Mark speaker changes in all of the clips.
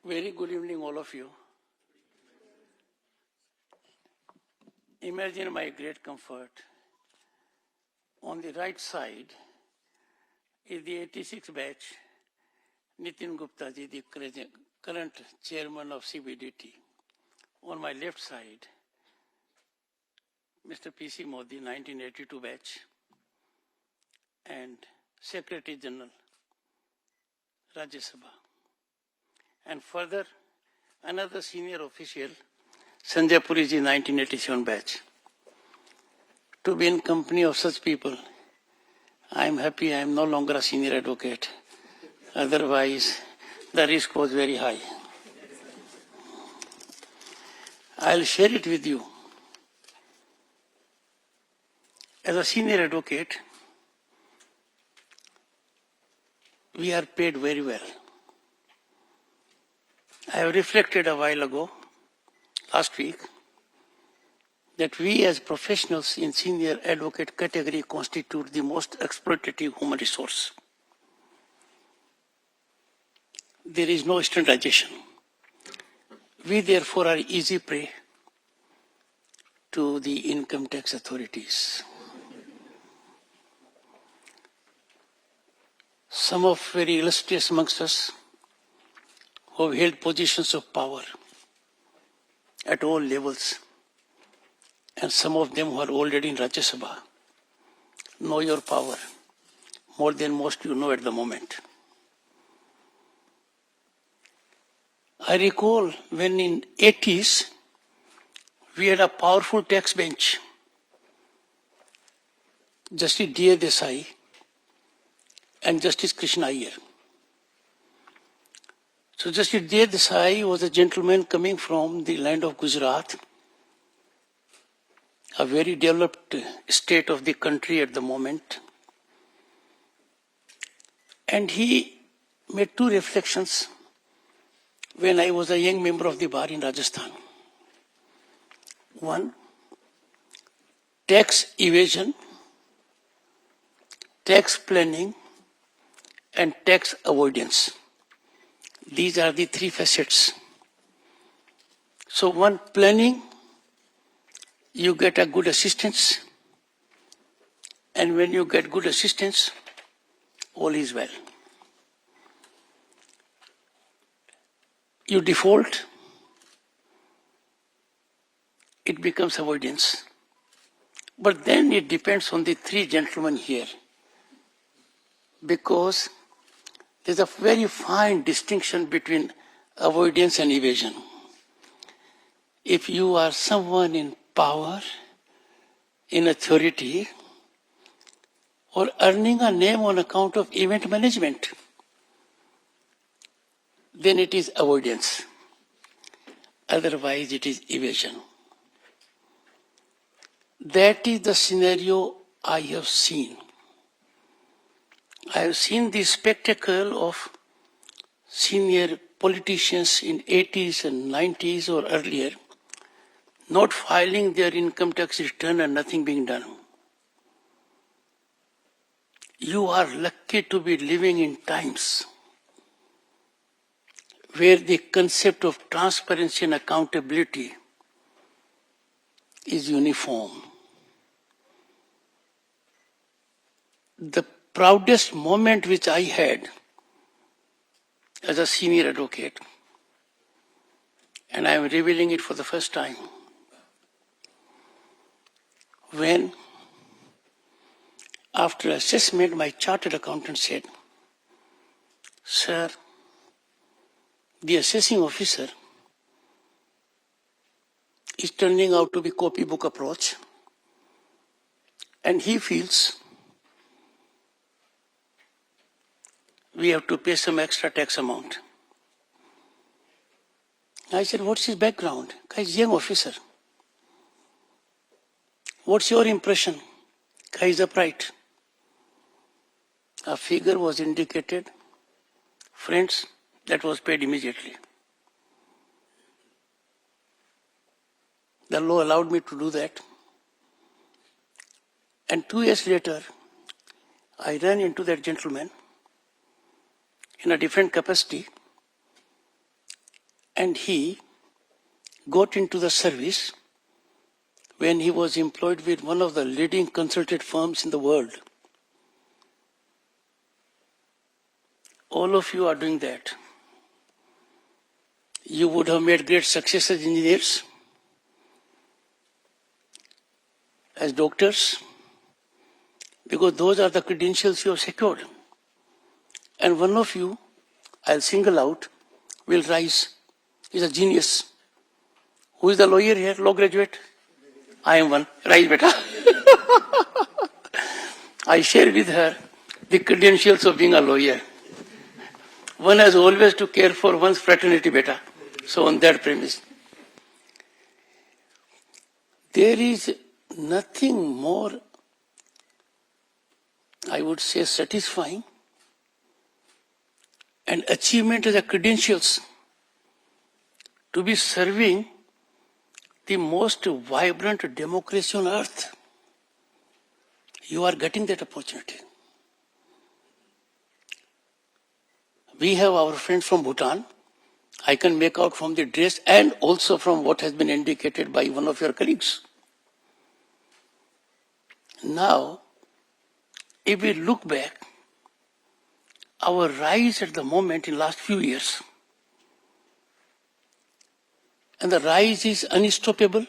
Speaker 1: Very good evening, all of you. Imagine my great comfort. On the right side is the 86 batch, Nitin Gupta ji, the current chairman of CBDT. On my left side, Mr. P.C. Modi, 1982 batch, and Secretary General, Rajya Sabha. And further, another senior official, Sanjay Puri ji, 1987 batch. To be in company of such people, I am happy I am no longer a senior advocate. Otherwise, the risk was very high. I'll share it with you. As a senior advocate, we are paid very well. I have reflected a while ago, last week, that we as professionals in senior advocate category constitute the most exploitative human resource. There is no standardization. We therefore are easy prey to the income tax authorities. Some of very illustrious amongst us who have held positions of power at all levels, and some of them who are already in Rajya Sabha, know your power more than most you know at the moment. I recall when in 80s, we had a powerful tax bench. Justice D.A. Desai and Justice Krishna Iyer. So Justice D.A. Desai was a gentleman coming from the land of Gujarat, a very developed state of the country at the moment. And he made two reflections when I was a young member of the bar in Rajasthan. One, tax evasion, tax planning, and tax avoidance. These are the three facets. So one, planning, you get a good assistance, and when you get good assistance, all is well. You default, it becomes avoidance. But then it depends on the three gentlemen here, because there's a very fine distinction between avoidance and evasion. If you are someone in power, in authority, or earning a name on account of event management, then it is avoidance. Otherwise, it is evasion. That is the scenario I have seen. I have seen the spectacle of senior politicians in 80s and 90s or earlier not filing their income tax return and nothing being done. You are lucky to be living in times where the concept of transparency and accountability is uniform. The proudest moment which I had as a senior advocate, and I am revealing it for the first time, when after assessment my chartered accountant said, "Sir, the assessing officer is turning out to be copybook approach, and he feels we have to pay some extra tax amount." I said, "What's his background?" He's a young officer. "What's your impression?" He's upright. A figure was indicated. Friends, that was paid immediately. The law allowed me to do that. And 2 years later, I ran into that gentleman in a different capacity, And he got into the service when he was employed with one of the leading consultant firms in the world. All of you are doing that. You would have made great success as engineers, as doctors, because those are the credentials you have secured. And one of you, I'll single out, will rise. He's a genius. Who is the lawyer here? Law graduate? I am one. Rise, beta. I share with her the credentials of being a lawyer. One has always to care for one's fraternity, beta. So on that premise. There is nothing more, I would say, satisfying and achievement as a credentials to be serving the most vibrant democracy on earth. You are getting that opportunity. We have our friends from Bhutan. I can make out from the dress and also from what has been indicated by one of your colleagues. Now, if we look back, our rise at the moment in last few years, and the rise is unstoppable.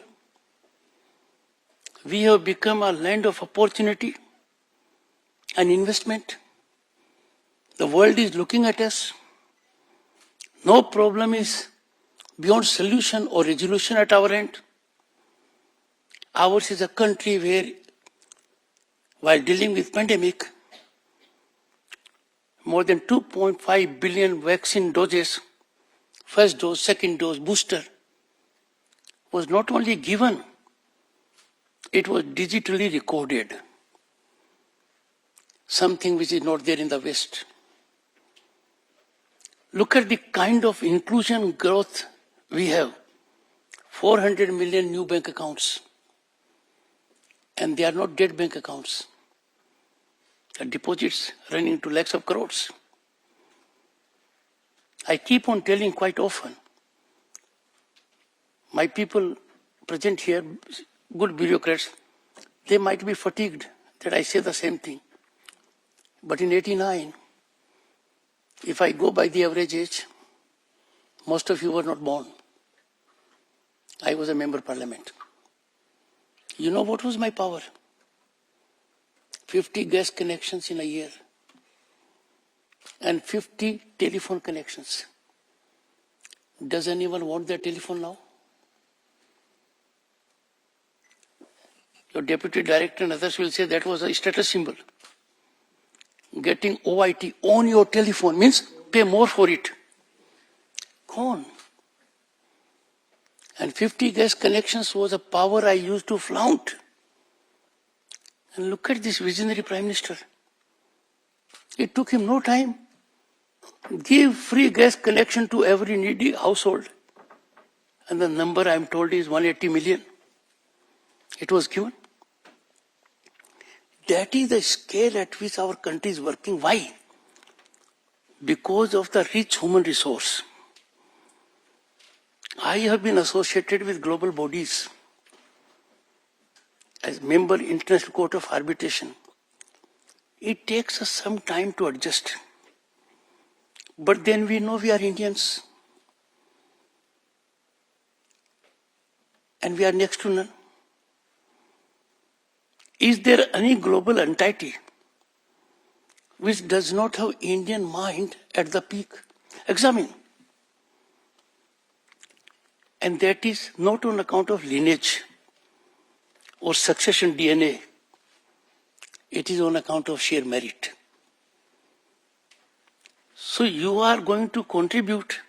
Speaker 1: We have become a land of opportunity and investment. The world is looking at us. No problem is beyond solution or resolution at our end. Ours is a country where, while dealing with pandemic, more than 2.5 billion vaccine doses, first dose, second dose, booster, was not only given, it was digitally recorded. Something which is not there in the West. Look at the kind of inclusion growth we have. 400 million new bank accounts. And they are not dead bank accounts. The deposits running to lakhs of crores. I keep on telling quite often, my people present here, good bureaucrats, they might be fatigued that I say the same thing. But in '89, if I go by the average age, most of you were not born. I was a member of parliament. You know what was my power? 50 gas connections in a year and 50 telephone connections. Does anyone want their telephone now? Your deputy director and others will say that was a status symbol. Getting OIT on your telephone means pay more for it. Gone. And 50 gas connections was a power I used to flaunt. And look at this visionary Prime Minister. It took him no time. Give free gas connection to every needy household. And the number I am told is 180 million. It was given. That is the scale at which our country is working. Why? Because of the rich human resource. I have been associated with global bodies as member International Court of Arbitration. It takes us some time to adjust. But then we know we are Indians. And we are next to none. Is there any global entity which does not have Indian mind at the peak? Examine. And that is not on account of lineage or succession DNA. It is on account of sheer merit. So you are going to contribute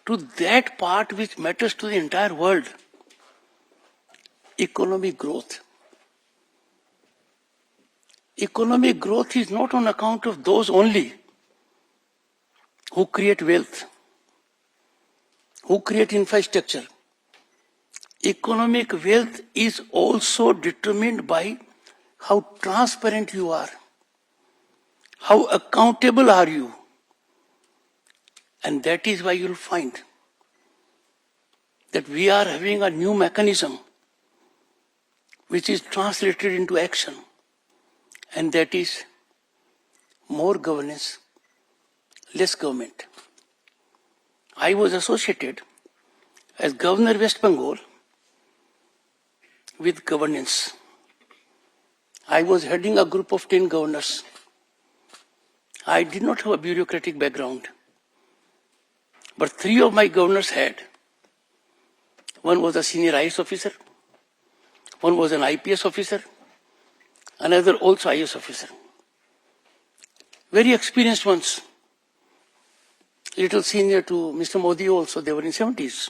Speaker 1: to that part which matters to the entire world. Economic growth. Economic growth is not on account of those only who create wealth, who create infrastructure. Economic wealth is also determined by how transparent you are, how accountable are you, And that is why you'll find that we are having a new mechanism which is translated into action, and that is more governance, less government. I was associated as Governor West Bengal with governance. I was heading a group of 10 governors. I did not have a bureaucratic background, but 3 of my governors had. One was a senior IAS officer, one was an IPS officer, another also IAS officer. Very experienced ones, little senior to Mr. Modi also, they were in 70s.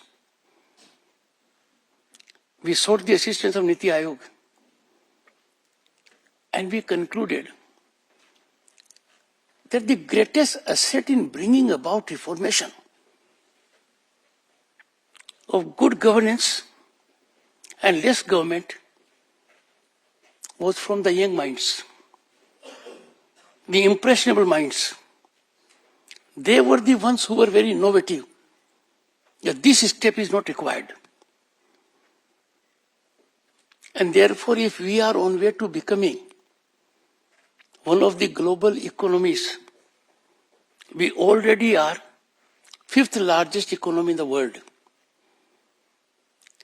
Speaker 1: We sought the assistance of Niti Aayog, and we concluded that the greatest asset in bringing about reformation of good governance and less government was from the young minds, the impressionable minds. They were the ones who were very innovative, that this step is not required. And therefore, if we are on way to becoming one of the global economies, we already are 5th largest economy in the world,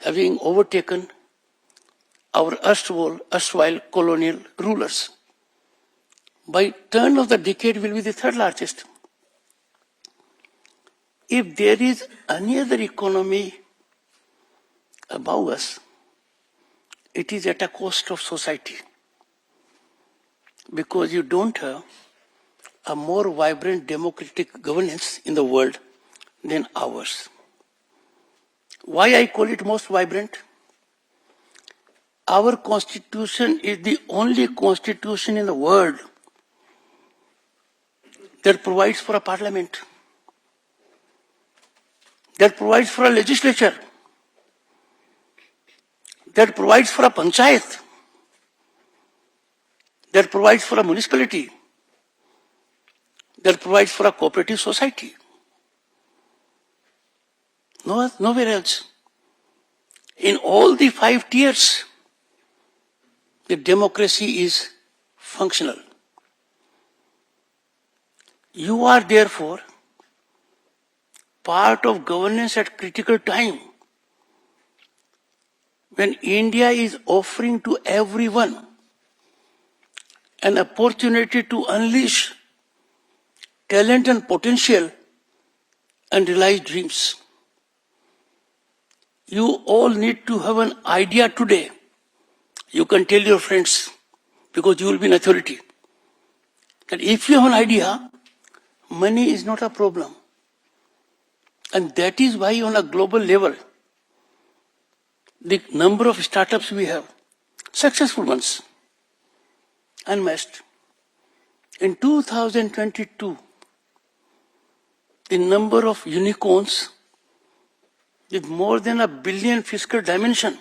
Speaker 1: having overtaken our erstwhile colonial rulers. By turn of the decade, we will be the 3rd largest. If there is any other economy above us, it is at a cost of society, because you don't have a more vibrant democratic governance in the world than ours. Why I call it most vibrant? Our constitution is the only constitution in the world that provides for a parliament, that provides for a legislature, that provides for a panchayat, that provides for a municipality, that provides for a cooperative society. Nowhere else. In all the 5 tiers, the democracy is functional. You are therefore part of governance at critical time, when India is offering to everyone an opportunity to unleash talent and potential and realize dreams. You all need to have an idea today. You can tell your friends, because you will be an authority, that if you have an idea, money is not a problem. And that is why on a global level, the number of startups we have, successful ones, unmatched. In 2022, the number of unicorns with more than $1 billion fiscal dimension,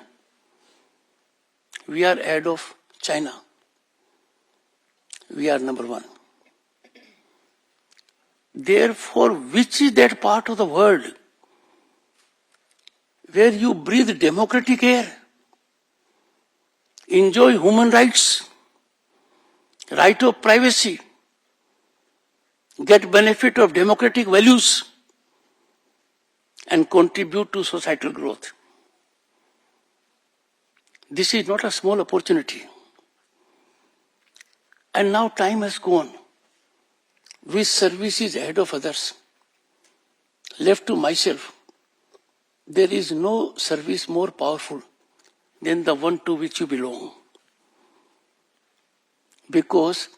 Speaker 1: we are ahead of China. We are number 1. Therefore, which is that part of the world where you breathe democratic air, enjoy human rights, right of privacy, get benefit of democratic values, and contribute to societal growth? This is not a small opportunity. And now time has gone. Which service is ahead of others? Left to myself, there is no service more powerful than the one to which you belong. Because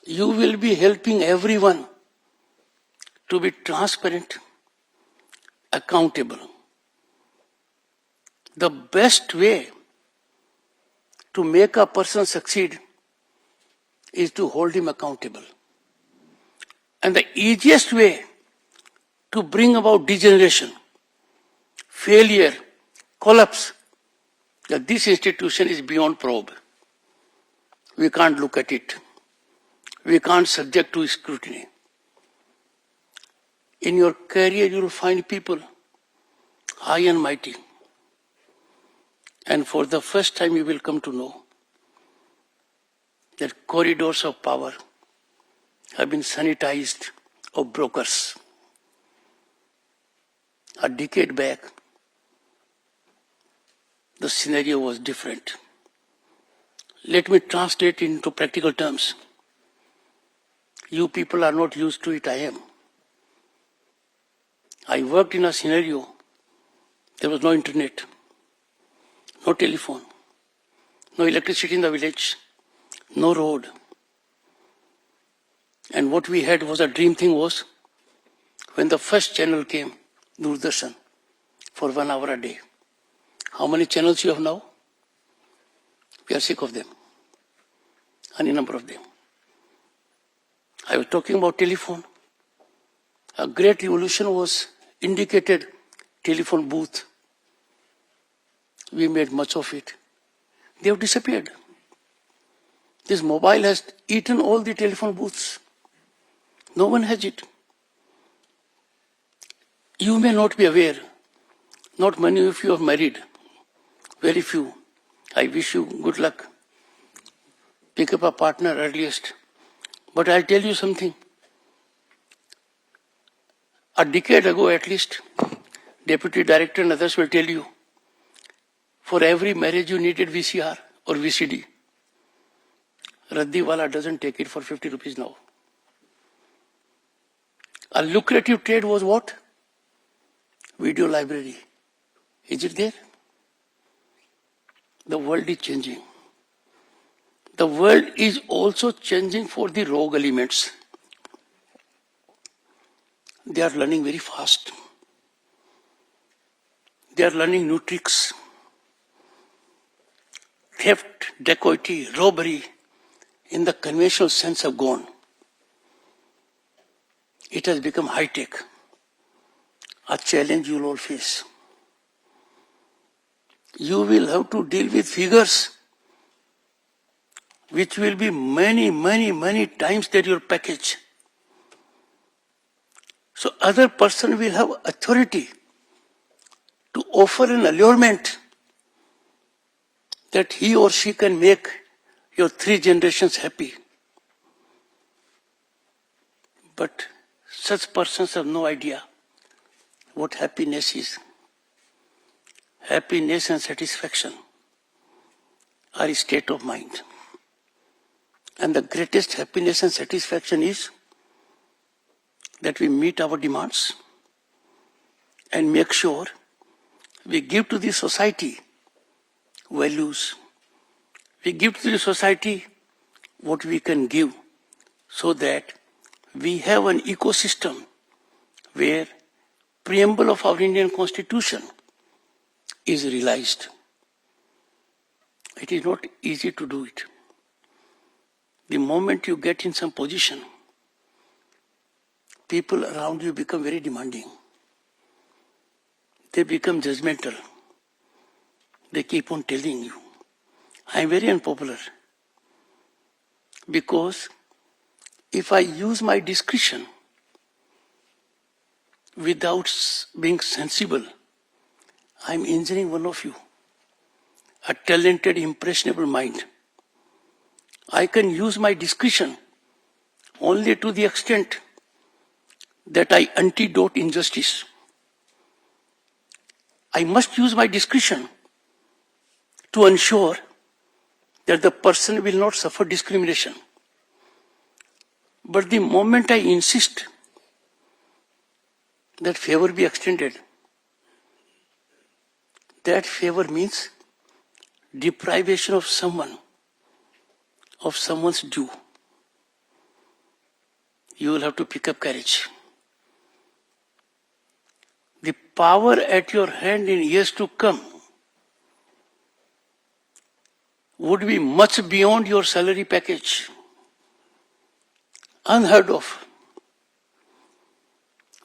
Speaker 1: you will be helping everyone to be transparent, accountable. The best way to make a person succeed is to hold him accountable. And the easiest way to bring about degeneration, failure, collapse, that this institution is beyond probe. We can't look at it. We can't subject to scrutiny. In your career, you will find people high and mighty. And for the first time, you will come to know that corridors of power have been sanitized of brokers. A decade back, the scenario was different. Let me translate into practical terms. You people are not used to it, I am. I worked in a scenario, there was no internet, no telephone, no electricity in the village, no road. And what we had was a dream thing was, when the first channel came, Doordarshan, for 1 hour a day. How many channels you have now? We are sick of them. Any number of them. I was talking about telephone. A great revolution was indicated, telephone booth. We made much of it. They have disappeared. This mobile has eaten all the telephone booths. No one has it. You may not be aware. Not many of you are married. Very few. I wish you good luck. Pick up a partner earliest. But I'll tell you something. A decade ago at least, Deputy Director and others will tell you, for every marriage you needed VCR or VCD. Raddiwala doesn't take it for 50 rupees now. A lucrative trade was what? Video library. Is it there? The world is changing. The world is also changing for the rogue elements. They are learning very fast. They are learning new tricks. Theft, dacoity, robbery, in the conventional sense have gone. It has become high-tech. A challenge you will all face. You will have to deal with figures which will be many times that your package. So other person will have authority to offer an allurement that he or she can make your 3 generations happy. But such persons have no idea what happiness is. Happiness and satisfaction are a state of mind. And the greatest happiness and satisfaction is that we meet our demands and make sure we give to the society values. We give to the society what we can give so that we have an ecosystem where preamble of our Indian Constitution is realized. It is not easy to do it. The moment you get in some position, people around you become very demanding. They become judgmental. They keep on telling you, I am very unpopular. Because if I use my discretion without being sensible, I am injuring one of you, a talented, impressionable mind. I can use my discretion only to the extent that I antidote injustice. I must use my discretion to ensure that the person will not suffer discrimination. But the moment I insist that favor be extended, that favor means deprivation of someone, of someone's due. You will have to pick up courage. The power at your hand in years to come would be much beyond your salary package. Unheard of.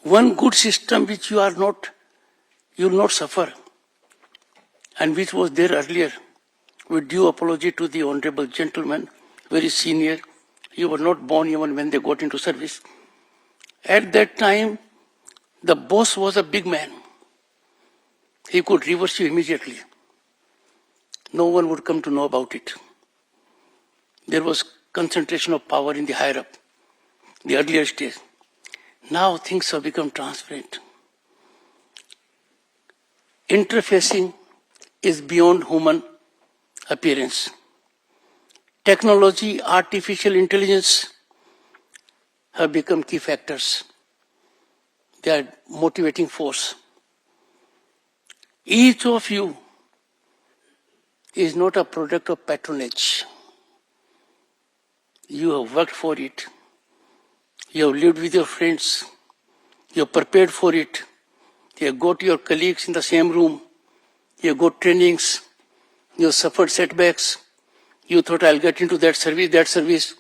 Speaker 1: One good system which you will not suffer, and which was there earlier, with due apology to the honorable gentleman, very senior, you were not born even when they got into service. At that time, The boss was a big man. He could reverse you immediately. No one would come to know about it. There was concentration of power in the higher up, the earlier stage. Now things have become transparent. Interfacing is beyond human appearance. Technology, artificial intelligence have become key factors. They are motivating force. Each of you is not a product of patronage. You have worked for it. You have lived with your friends. You have prepared for it. You have got your colleagues in the same room. You have got trainings. You have suffered setbacks. You thought, I'll get into that service.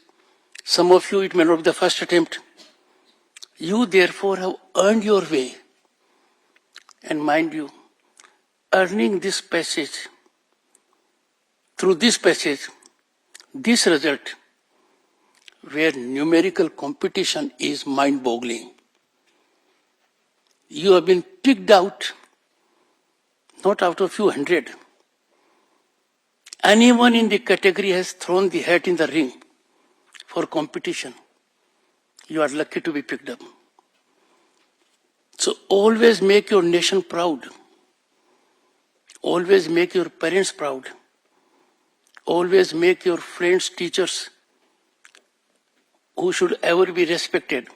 Speaker 1: Some of you, it may not be the first attempt. You therefore have earned your way. And mind you, earning this passage, through this passage, this result, where numerical competition is mind-boggling. You have been picked out, not out of a few hundred. Anyone in the category has thrown the hat in the ring for competition. You are lucky to be picked up. So always make your nation proud. Always make your parents proud. Always make your friends, teachers, who should ever be respected,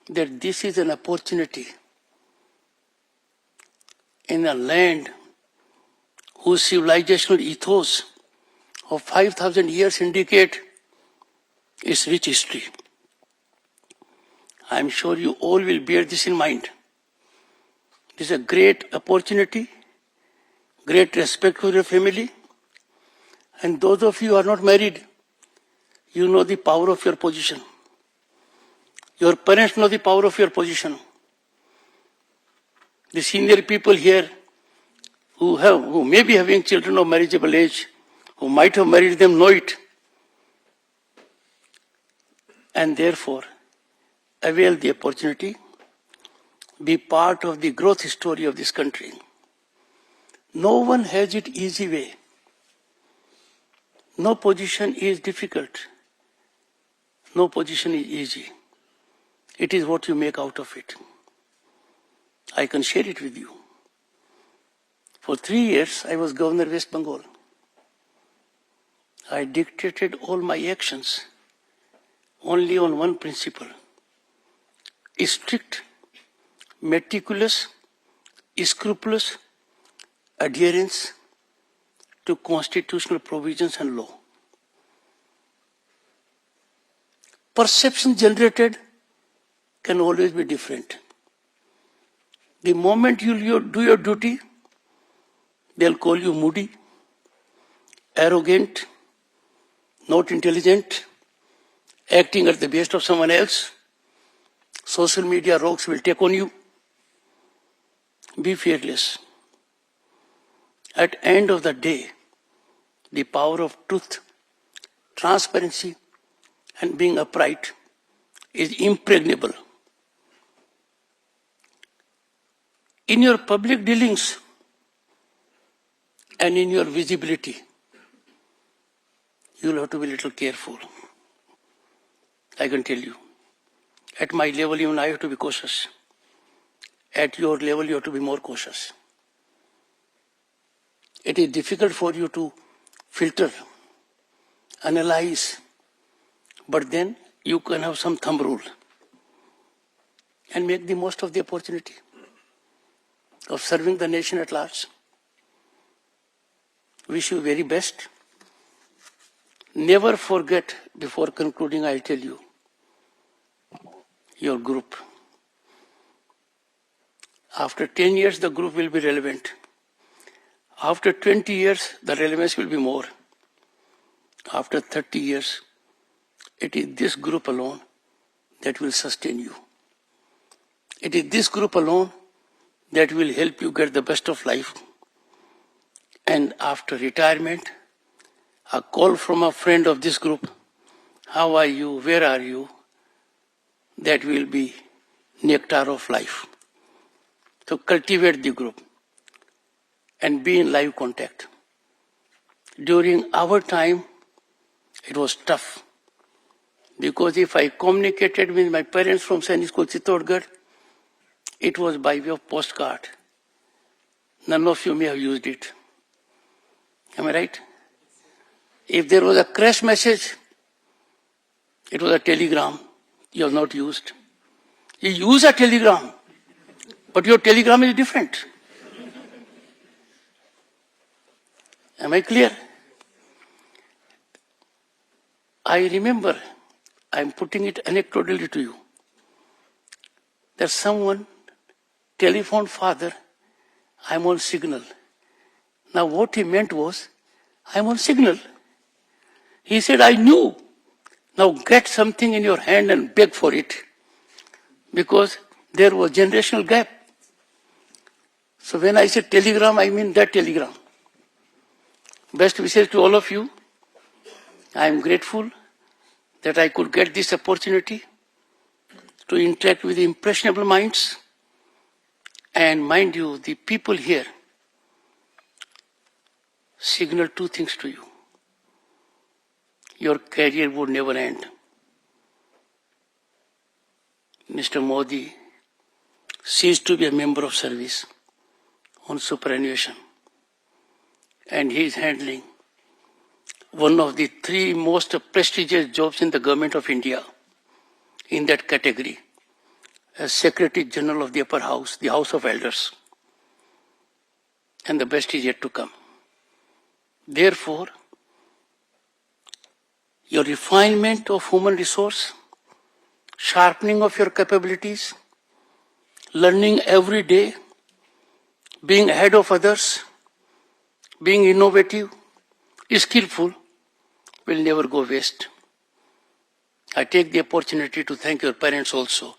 Speaker 1: that this is an opportunity in a land whose civilizational ethos of 5,000 years indicate its rich history. I am sure you all will bear this in mind. This is a great opportunity, great respect for your family, and those of you who are not married, you know the power of your position. Your parents know the power of your position. The senior people here who may be having children of marriageable age, who might have married them, know it. And therefore, avail the opportunity, be part of the growth story of this country. No one has it easy way. No position is difficult. No position is easy. It is what you make out of it. I can share it with you. For 3 years, I was Governor West Bengal. I dictated all my actions only on one principle: strict, meticulous, scrupulous adherence to constitutional provisions and law. Perception generated can always be different. The moment you do your duty, they'll call you moody, arrogant, not intelligent, acting at the behest of someone else. Social media rogues will take on you. Be fearless. At the end of the day, the power of truth, transparency, and being upright is impregnable. In your public dealings and in your visibility, you will have to be a little careful. I can tell you. At my level, even I have to be cautious. At your level, you have to be more cautious. It is difficult for you to filter, analyze, but then you can have some thumb rule and make the most of the opportunity of serving the nation at large. Wish you very best. Never forget, before concluding, I'll tell you, your group. After 10 years, the group will be relevant. After 20 years, the relevance will be more. After 30 years, it is this group alone that will sustain you. It is this group alone that will help you get the best of life. And after retirement, a call from a friend of this group, how are you, where are you, that will be nectar of life. So cultivate the group and be in live contact. During our time, it was tough. Because if I communicated with my parents from Sainik School, Chittorgarh, it was by way of postcard. None of you may have used it. Am I right? If there was a crash message, it was a telegram. You have not used. You use a telegram, but your telegram is different. Am I clear? I remember, I'm putting it anecdotally to you, that someone telephoned father, I'm on signal. Now what he meant was, I'm on signal. He said, I knew. Now get something in your hand and beg for it. Because there was generational gap. So when I said telegram, I mean that telegram. Best wishes to all of you. I am grateful that I could get this opportunity to interact with impressionable minds. And mind you, the people here signal two things to you. Your career would never end. Mr. Modi ceased to be a member of service on superannuation. And he is handling one of the three most prestigious jobs in the government of India in that category, as Secretary General of the Upper House, the House of Elders. And the best is yet to come. Therefore, your refinement of human resource, sharpening of your capabilities, learning every day, being ahead of others, being innovative, skillful, will never go waste. I take the opportunity to thank your parents also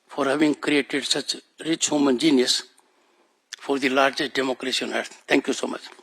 Speaker 1: for having created such rich human genius for the largest democracy on earth. Thank you so much.